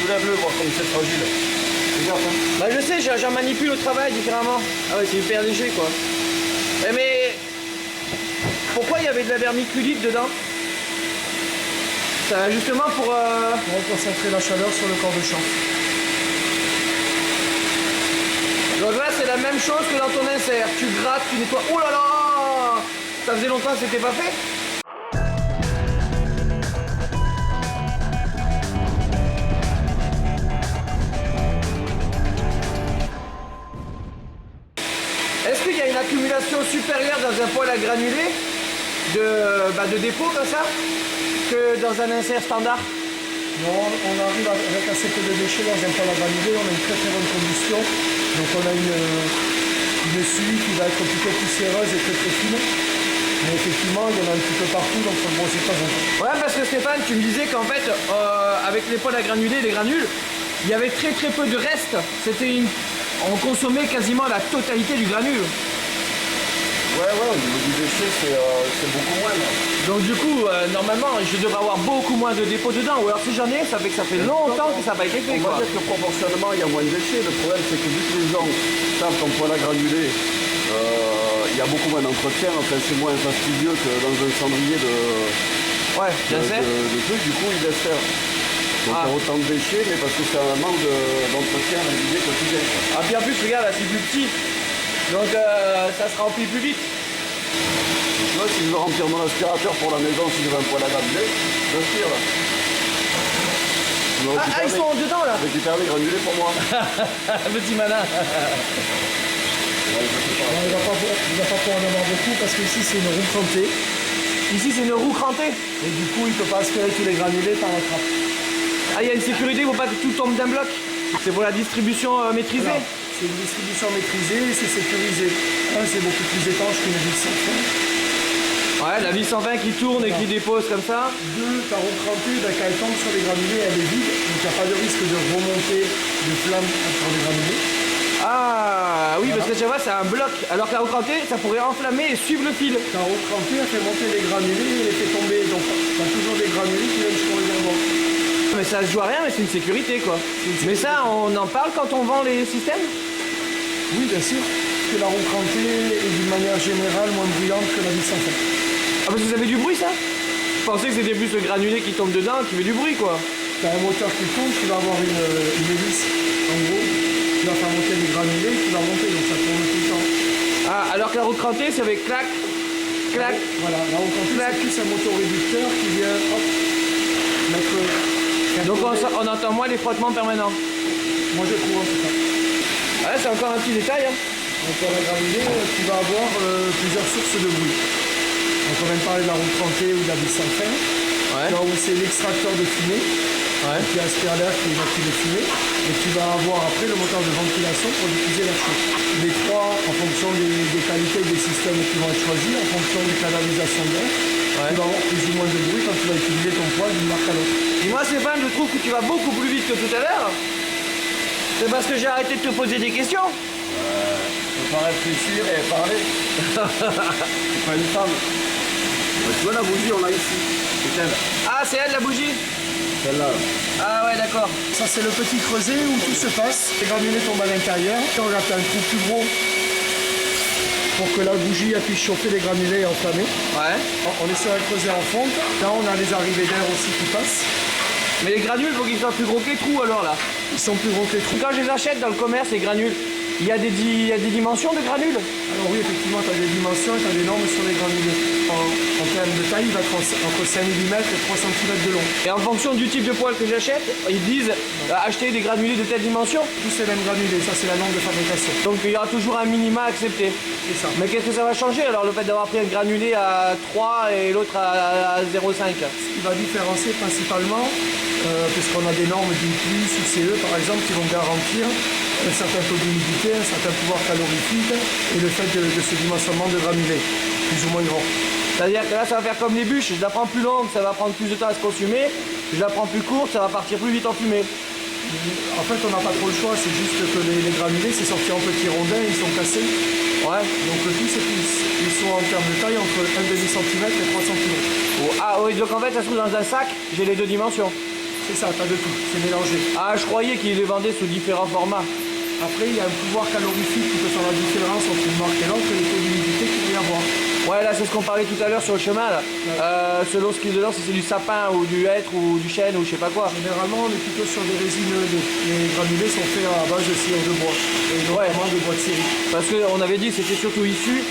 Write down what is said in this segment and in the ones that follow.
Soulève-le, voir comme c'est fragile. Regarde, hein. Bah je sais, j'en manipule au travail différemment. Ah ouais, c'est hyper léger quoi. Mais pourquoi il y avait de la vermiculite dedans? Ça justement pour concentrer la chaleur sur le corps de champ. Donc là c'est la même chose que dans ton insert. Tu grattes, tu nettoies. Oh là là! Ça faisait longtemps que c'était pas fait? Est-ce qu'il y a une accumulation supérieure dans un poêle à granulés de dépôt comme ça que dans un insert standard? Non, on arrive avec assez peu de déchets dans un poêle à granulés, on a une très très bonne combustion. Donc on a une suie qui va être plutôt poussiéreuse et très très fine. Mais effectivement, il y en a un petit peu partout, donc il faut le brosser de temps en temps. Ouais, parce que Stéphane, tu me disais qu'en fait, avec les poêles à granulés, les granules, il y avait très très peu de restes. On consommait quasiment la totalité du granule. Ouais, au niveau du déchet, c'est beaucoup moins. Là. Donc du coup, normalement, je devrais avoir beaucoup moins de dépôts dedans. Ou alors si j'en ai, ça fait longtemps que ça n'a pas été fait. On va dire que proportionnellement, il y a moins de déchets. Le problème, c'est que vu que les gens savent qu'en poêle à granulés, il y a beaucoup moins d'entretien. Enfin, c'est moins fastidieux que dans un cendrier de trucs. Du coup, ils laissent faire. Donc il y a autant de déchets, mais parce que c'est un manque d'entretien régulier quotidien. Ah, puis en plus, regarde, là, c'est plus petit. Donc ça se remplit plus vite. Tu vois, si je veux remplir mon aspirateur pour la maison, si je veux un poêle à granulés, j'aspire là. Ils sont dedans là. Récupère les granulés pour moi. Petit malin. Il ne va pas pouvoir en avoir beaucoup parce qu'ici c'est une roue crantée. Ici c'est une roue crantée. Et du coup il ne peut pas aspirer tous les granulés par la trappe. Ah, il y a une sécurité, il ne faut pas que tout tombe d'un bloc. C'est pour la distribution maîtrisée. Voilà. C'est une distribution maîtrisée, c'est sécurisé. C'est beaucoup plus étanche qu'une vis sans fin. Ouais, la vis 120 qui tourne et qui dépose comme ça. Deux, ta roue crantée, quand elle tombe sur les granulés, elle est vide. Donc il n'y a pas de risque de remontée de flamme sur les granulés. Ah oui, parce que tu vois, c'est un bloc. Alors que la roue crantée, ça pourrait enflammer et suivre le fil. Ta roue crantée, elle fait monter les granulés et les fait tomber. Donc tu as toujours des granulés qui viennent sur le verbant. Mais ça se joue à rien, mais c'est une sécurité quoi. Mais ça, on en parle quand on vend les systèmes? Oui, bien sûr. Parce que la roue crantée est d'une manière générale moins bruyante que la vis sans fin. Ah, parce que ça fait du bruit ça? Je pensais que c'était plus le granulé qui tombe dedans qui fait du bruit quoi. Tu as un moteur qui tourne, tu vas avoir une hélice en gros, qui va faire monter les granulés, qui va monter, donc ça tourne tout le temps. Ah, alors que la roue crantée, ça fait clac, clac. Voilà, la roue crantée, c'est plus un motoréducteur qui vient hop, mettre. Donc on entend moins les frottements permanents. Moi je trouve en tout cas. Ouais, c'est encore un petit détail. Hein. Donc pour la granulée, tu vas avoir plusieurs sources de bruit. Donc on vient de parler de la roue crantée ou de la vis sans fin. Ouais. Là où c'est l'extracteur de fumée, qui aspire l'air, qui évacue les fumées. Et tu vas avoir après le moteur de ventilation pour diffuser l'air chaud. Les trois, en fonction des qualités des systèmes qui vont être choisis, en fonction des canalisations d'air, tu vas avoir plus ou moins de bruit quand tu vas utiliser ton poêle d'une marque à l'autre. Dis-moi Stéphane, je trouve que tu vas beaucoup plus vite que tout à l'heure. C'est parce que j'ai arrêté de te poser des questions. Je peux pas réfléchir et parler. C'est pas une femme. Tu vois la bougie, on l'a ici. C'est elle. Ah, c'est elle la bougie? Celle-là. Ah ouais, d'accord. Ça c'est le petit creuset où tout se passe. Les granulés tombent à l'intérieur. On a fait un trou plus gros pour que la bougie puisse chauffer les granulés et enflammer. Ouais. On est sur un creuset en fonte. Là on a les arrivées d'air aussi qui passent. Mais les granules, il faut qu'ils soient plus gros que les trous alors là. Ils sont plus gros que les trous. Quand je les achète dans le commerce, les granules, il y a des dimensions de granules. Alors oui, effectivement, tu as des dimensions et tu as des normes sur les granulés. En termes de taille, il va être entre 5 mm et 3 cm de long. Et en fonction du type de poêle que j'achète, ils disent acheter des granulés de telle dimension. Tous ces mêmes granulés, ça c'est la norme de fabrication. Donc il y aura toujours un minima accepté. C'est ça. Mais qu'est-ce que ça va changer alors le fait d'avoir pris un granulé à 3 et l'autre à 0,5? Ce qui va différencier principalement, puisqu'on a des normes du plus ou CE par exemple qui vont garantir un certain taux d'humidité, un certain pouvoir calorifique et le fait de ce dimensionnement de granulés, plus ou moins grand. C'est-à-dire que là ça va faire comme les bûches, je la prends plus longue, ça va prendre plus de temps à se consumer, je la prends plus courte, ça va partir plus vite en fumée. En fait on n'a pas trop le choix, c'est juste que les granulés c'est sorti en petits rondins, ils sont cassés. Ouais. Donc le tout c'est plus. Ils sont en termes de taille entre 1,5 cm et 3 cm. Oh, ah oui, donc en fait ça se trouve dans un sac, j'ai les deux dimensions. C'est ça, t'as de tout, c'est mélangé. Ah, je croyais qu'ils les vendaient sous différents formats. Après, il y a un pouvoir calorifique qui peut faire la différence entre une marque et l'autre et le taux d'humidité qu'il peut y avoir. Ouais, là, c'est ce qu'on parlait tout à l'heure sur le chemin, là. Selon ce qu'il y a dedans, si c'est du sapin ou du hêtre ou du chêne ou je sais pas quoi. Généralement, on est plutôt sur des résineux. Les granulés sont faits à base de sciure de bois, et notamment de bois de série. Parce qu'on avait dit que c'était surtout issu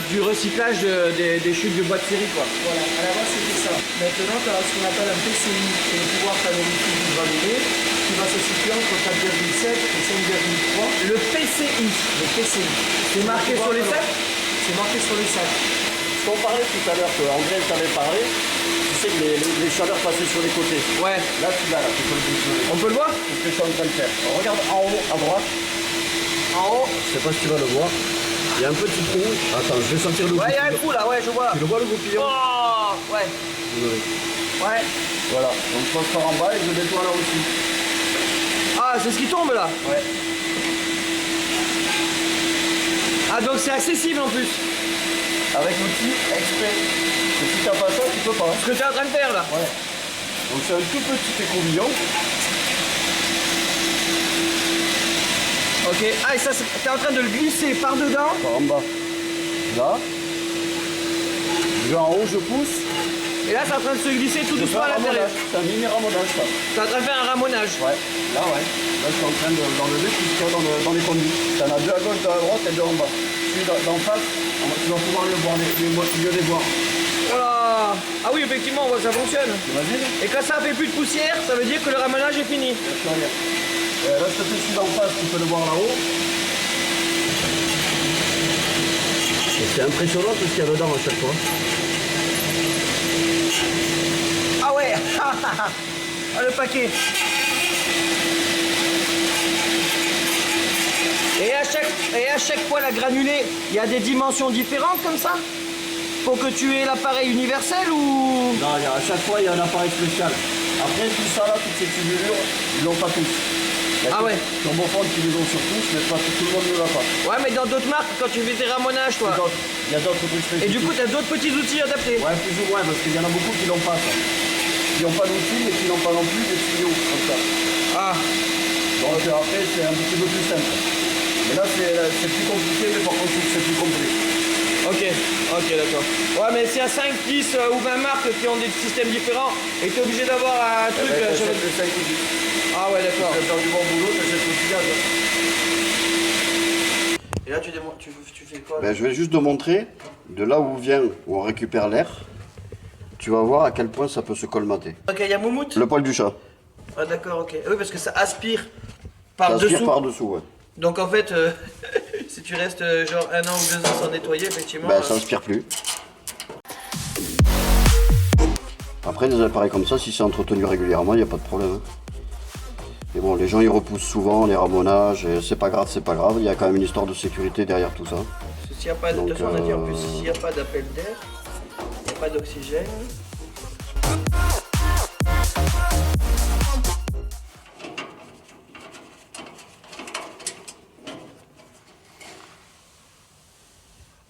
du recyclage des chutes de bois de série, quoi. Voilà, à la base c'était ça. Maintenant, tu as ce qu'on appelle un PCI, c'est le pouvoir calorifique du granulé, qui va se situer entre 4,7 et 5,3. Le PCI, Le PCI. c'est marqué sur les sacs. C'est marqué sur les sacs. Ce qu'on parlait tout à l'heure, qu'André t'avait parlé, tu sais que les chaleurs passaient sur les côtés. Ouais. Là, tu l'as, là, tu peux le visualiser. On peut le voir? C'est ce que je suis en train de faire. Alors, regarde en haut, à droite. En haut. Je sais pas si tu vas le voir. Il y a un petit trou. Attends, je vais sentir le Ouais, il y a un goupillon. trou là, ouais, je vois. Tu le vois le goupillon? Oh, ouais. Oui. Ouais. Voilà. Donc je passe par en bas et je nettoie là aussi. Ah, c'est ce qui tombe là. Ouais. Ah, donc c'est accessible en plus. Avec l'outil exprès. Et si t'as pas ça, tu peux pas. Ce que tu es en train de faire là. Ouais. Donc c'est un tout petit écouvillon. Ok. Ah, et ça, t'es en train de le glisser par dedans. Par en bas. Là. Je vais en haut, je pousse. Et là, c'est en train de se glisser tout Je fais doucement un à l'intérieur. ramonage. C'est un mini ramonage ça. T'es en train de faire un ramonage. Ouais. Là ouais. Là je suis en train d'enlever tout ce qu'il y a dans les conduits. T'en as deux à gauche, deux à droite et deux en bas. Celui d'en face, tu vas pouvoir le voir, mieux les voir. Voilà. Ah oui, effectivement, on voit que ça fonctionne. T'imagines? Et quand ça fait plus de poussière, ça veut dire que le ramonage est fini. Là je te fais celui d'en face, tu peux le voir là-haut. Et c'est impressionnant tout ce qu'il y a dedans à chaque fois. Ah ouais. Ah, le paquet. Et à chaque fois, la granulée, il y a des dimensions différentes comme ça? Pour que tu aies l'appareil universel ou... Non, à chaque fois il y a un appareil spécial. Après tout ça là, toutes ces tubulures, ils l'ont pas tous. Ah ouais. Turbophone qui les ont sur tous, mais pas tout le monde ne l'a pas. Ouais, mais dans d'autres marques, quand tu fais tes ramonages, toi. Il y a d'autres trucs spécifiques. Et du coup, tu as d'autres petits outils adaptés. Ouais, plus ou moins, parce qu'il y en a beaucoup qui l'ont pas ça. Qui n'ont pas d'outils, mais qui n'ont pas non plus des tuyaux comme ça. Ah. Donc après c'est un petit peu plus simple. Mais là c'est plus compliqué, mais par contre c'est plus complet. Ok, d'accord. Ouais, mais s'il y a 5, 10 ou 20 marques qui ont des systèmes différents, et tu es obligé d'avoir un truc... Ah ouais, d'accord. Tu vas faire du bon boulot, t'achètes le cigare. Et là, tu fais quoi? Ben, je vais juste te montrer de là où on récupère l'air. Tu vas voir à quel point ça peut se colmater. Ok, il y a Moumout. Le poil du chat. Ah d'accord, ok. Oui, parce que ça aspire Ça aspire par-dessous. par-dessous, ouais. Donc en fait, si tu restes genre 1 an ou 2 ans sans nettoyer, effectivement... Ben, ça aspire plus. Après, des appareils comme ça, si c'est entretenu régulièrement, il n'y a pas de problème. Mais bon, les gens ils repoussent souvent les ramonages, et c'est pas grave, il y a quand même une histoire de sécurité derrière tout ça. Parce que s'il y a pas de... Donc, De toute façon, on a dit en plus, s'il n'y a pas d'appel d'air, il n'y a pas d'oxygène...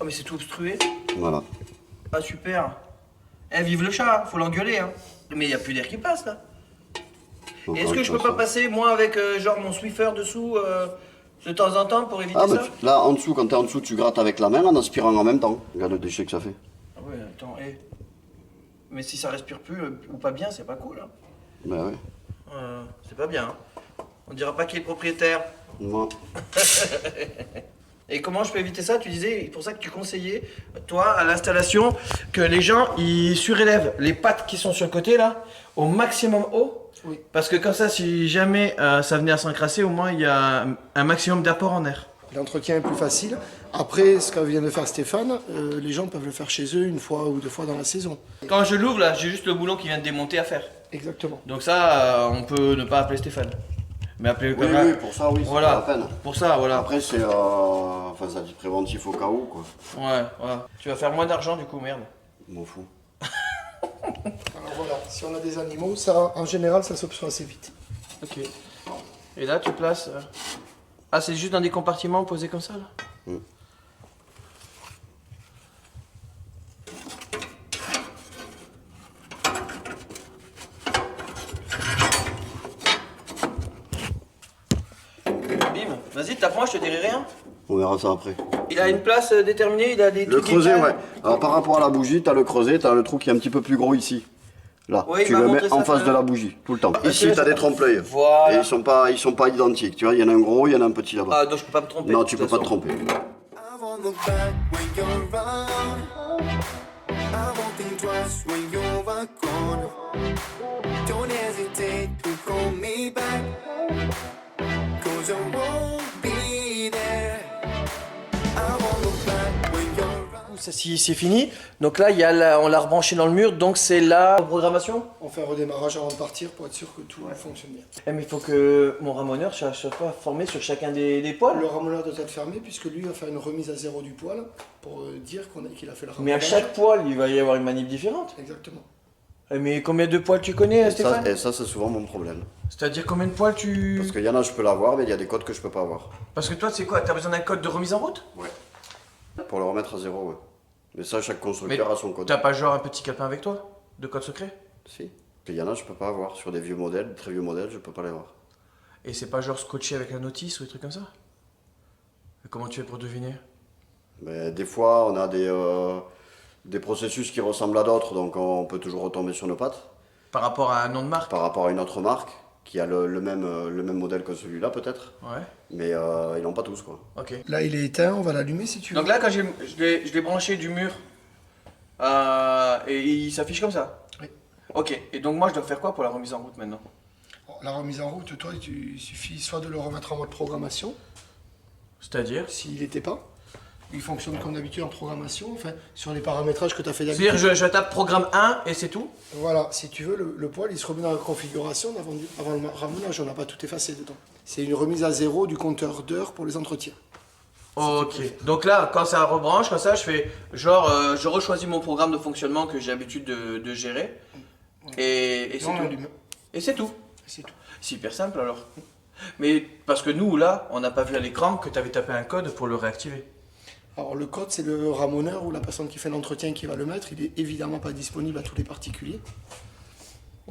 Oh mais c'est tout obstrué. Voilà. Ah super. Eh vive le chat, faut l'engueuler hein. Mais il n'y a plus d'air qui passe là. Donc, Et est-ce que je peux pas passer moi avec genre mon Swiffer dessous de temps en temps pour éviter Ah, mais ça? là en dessous, quand t'es en dessous, tu grattes avec la main en aspirant en même temps. Regarde le déchet que ça fait. Ah ouais attends, mais si ça respire plus ou pas bien, c'est pas cool hein. Ben ouais. C'est pas bien. Hein. On dira pas qui est le propriétaire. Moi. Et comment je peux éviter ça? Tu disais, c'est pour ça que tu conseillais, toi, à l'installation, que les gens, ils surélèvent les pattes qui sont sur le côté, là, au maximum haut. Oui. Parce que comme ça, si jamais ça venait à s'encrasser, au moins, il y a un maximum d'apport en air. L'entretien est plus facile. Après, ce que vient de faire Stéphane, les gens peuvent le faire chez eux 1 fois ou 2 fois dans la saison. Quand je l'ouvre, là, j'ai juste le boulon qui vient de démonter à faire. Exactement. Donc ça, on peut ne pas appeler Stéphane. Mais appeler Oui, oui, pour ça, oui, c'est voilà. pas la peine. Pour ça, voilà. Après, c'est enfin, ça dit préventif au cas où, quoi. Ouais, voilà. Tu vas faire moins d'argent, du coup, merde. Je m'en fous. Alors voilà, si on a des animaux, ça, en général, ça s'obstrue assez vite. Ok. Et là, tu places... Ah, c'est juste dans des compartiments posés comme ça, là? Bim. Vas-y, tape-moi, je te dirai rien. On verra ça après. Il a une place déterminée, il a des Le trucs creuset, égales. ouais. Alors par rapport à la bougie, tu as le creuset, tu as le trou qui est un petit peu plus gros ici. Là, Oui, il tu m'a le montré mets ça en tout face à de l'heure. la bougie, tout le temps. Ah, Ici, tu as des trompe-l'œil. Voilà. Et ils sont pas identiques. Tu vois, il y en a un gros, il y en a un petit là-bas. Ah, donc je peux pas me tromper. Non, de tu toute peux pas te façon. tromper. I won't look back when you're around. I won't think twice when you're gone. Don't hesitate to call me back, 'cause I won't be there. I won't look back when you're around. Ça, c'est fini. Donc là, on l'a rebranché dans le mur, donc c'est la programmation. On fait un redémarrage avant de partir pour être sûr que tout fonctionne bien. Eh, mais il faut que mon ramoneur soit formé sur chacun des poils. Le ramoneur doit être fermé puisque lui va faire une remise à zéro du poil pour dire qu'il a fait le Mais à ramonage. chaque poil, il va y avoir une manip différente. Exactement. Eh, mais combien de poils tu connais, Stéphane? Et ça, c'est souvent mon problème. C'est-à-dire combien de poils tu... Parce qu'il y en a, je peux l'avoir, mais il y a des codes que je peux pas avoir. Parce que toi, c'est quoi? T'as besoin d'un code de remise en route? Ouais. Pour le remettre à zéro, ouais. Mais ça, chaque constructeur a son code. T'as pas genre un petit calepin avec toi? De code secret? Si. Il y en a, je peux pas avoir. Sur des vieux modèles, très vieux modèles, je peux pas les avoir. Et c'est pas genre scotché avec la notice ou des trucs comme ça? Et comment tu fais pour deviner? Mais des fois, on a des processus qui ressemblent à d'autres, donc on peut toujours retomber sur nos pattes. Par rapport à un nom de marque? Par rapport à une autre marque, qui a le même modèle que celui-là, peut-être. Ouais. Mais ils n'ont pas tous, quoi. Ok. Là, il est éteint, on va l'allumer si tu veux. Donc là, quand je l'ai branché du mur, et il s'affiche comme ça? Oui. Ok. Et donc moi, je dois faire quoi pour la remise en route maintenant? La remise en route, toi, il suffit soit de le remettre en mode programmation, C'est-à-dire? s'il n'était pas. Il fonctionne comme d'habitude en programmation, enfin, sur les paramétrages que tu as fait C'est-à-dire d'habitude. je tape programme 1 et c'est tout? Voilà, si tu veux, le poil, il se remet dans la configuration avant le ramonage, on n'a pas tout effacé dedans. C'est une remise à zéro du compteur d'heures pour les entretiens. Ok. Donc là, quand ça rebranche, comme ça, je fais genre, je rechoisis mon programme de fonctionnement que j'ai l'habitude de gérer. Et c'est on tout. l'allume. Et c'est tout. C'est tout. C'est hyper simple alors. Mais parce que nous, là, on n'a pas vu à l'écran que tu avais tapé un code pour le réactiver. Alors le code, c'est le ramoneur ou la personne qui fait l'entretien qui va le mettre. Il est évidemment pas disponible à tous les particuliers,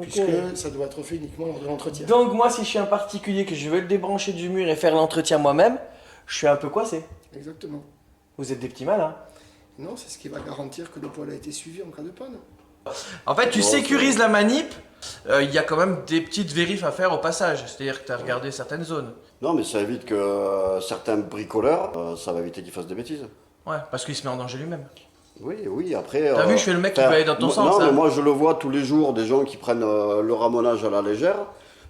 puisque ça doit être fait uniquement lors de l'entretien. Donc moi, si je suis un particulier que je veux le débrancher du mur et faire l'entretien moi-même, je suis un peu coincé. Exactement. Vous êtes des petits malins. Non, c'est ce qui va garantir que le poil a été suivi en cas de panne. En fait, tu Bon, sécurises la manip, il y a quand même des petites vérifs à faire au passage. C'est-à-dire que tu as regardé certaines zones. Non, mais ça évite que certains bricoleurs, ça va éviter qu'ils fassent des bêtises. Ouais, parce qu'il se met en danger lui-même. Oui, après... T'as vu, je fais le mec qui peut aller dans ton sens, Non, hein. mais moi, je le vois tous les jours, des gens qui prennent le ramonage à la légère.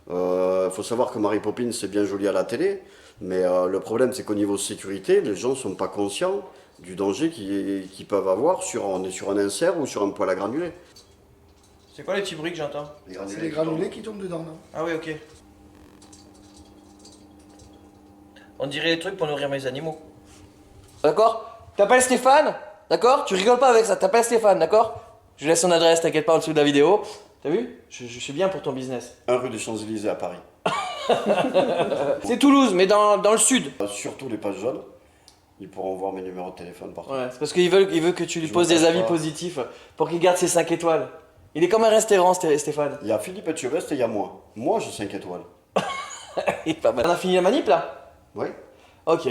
Faut savoir que Mary Poppins, c'est bien joli à la télé, mais le problème, c'est qu'au niveau sécurité, les gens ne sont pas conscients du danger qu'ils peuvent avoir on est sur un insert ou sur un poêle à granulés. C'est quoi les petits bruits que j'entends? C'est les granulés qui tombent dedans, non? Ah oui, ok. On dirait les trucs pour nourrir mes animaux. D'accord? T'appelles Stéphane? D'accord? Tu rigoles pas avec ça, t'appelles Stéphane, d'accord? Je laisse son adresse, t'inquiète pas, en dessous de la vidéo. T'as vu? Je suis bien pour ton business. 1 rue des Champs-Élysées à Paris. C'est Toulouse, mais dans le sud. Surtout les pages jaunes, ils pourront voir mes numéros de téléphone partout. Ouais, c'est parce qu'il veut que tu lui Je poses me des cache avis pas. positifs pour qu'il garde ses 5 étoiles. Il est comme un restaurant, Stéphane. Il y a Philippe Etchebest et il y a moi. Moi, j'ai 5 étoiles. Il est pas mal. On a fini la manip là? Oui. Ok.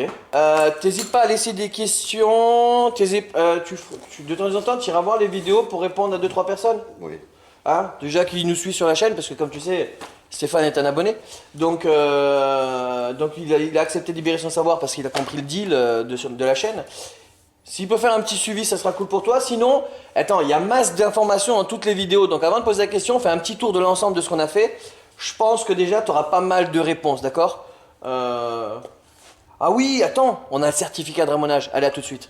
T'hésites pas à laisser des questions. De temps en temps, tu iras voir les vidéos pour répondre à 2-3 personnes. Oui. Hein? Déjà qui nous suit sur la chaîne, parce que comme tu sais, Stéphane est un abonné. Donc il a accepté de libérer son savoir parce qu'il a compris le deal de la chaîne. S'il peut faire un petit suivi, ça sera cool pour toi. Sinon, attends, il y a masse d'informations dans toutes les vidéos. Donc avant de poser la question, fais un petit tour de l'ensemble de ce qu'on a fait. Je pense que déjà, tu auras pas mal de réponses, d'accord? Ah oui, attends, on a le certificat de ramonage. Allez, à tout de suite.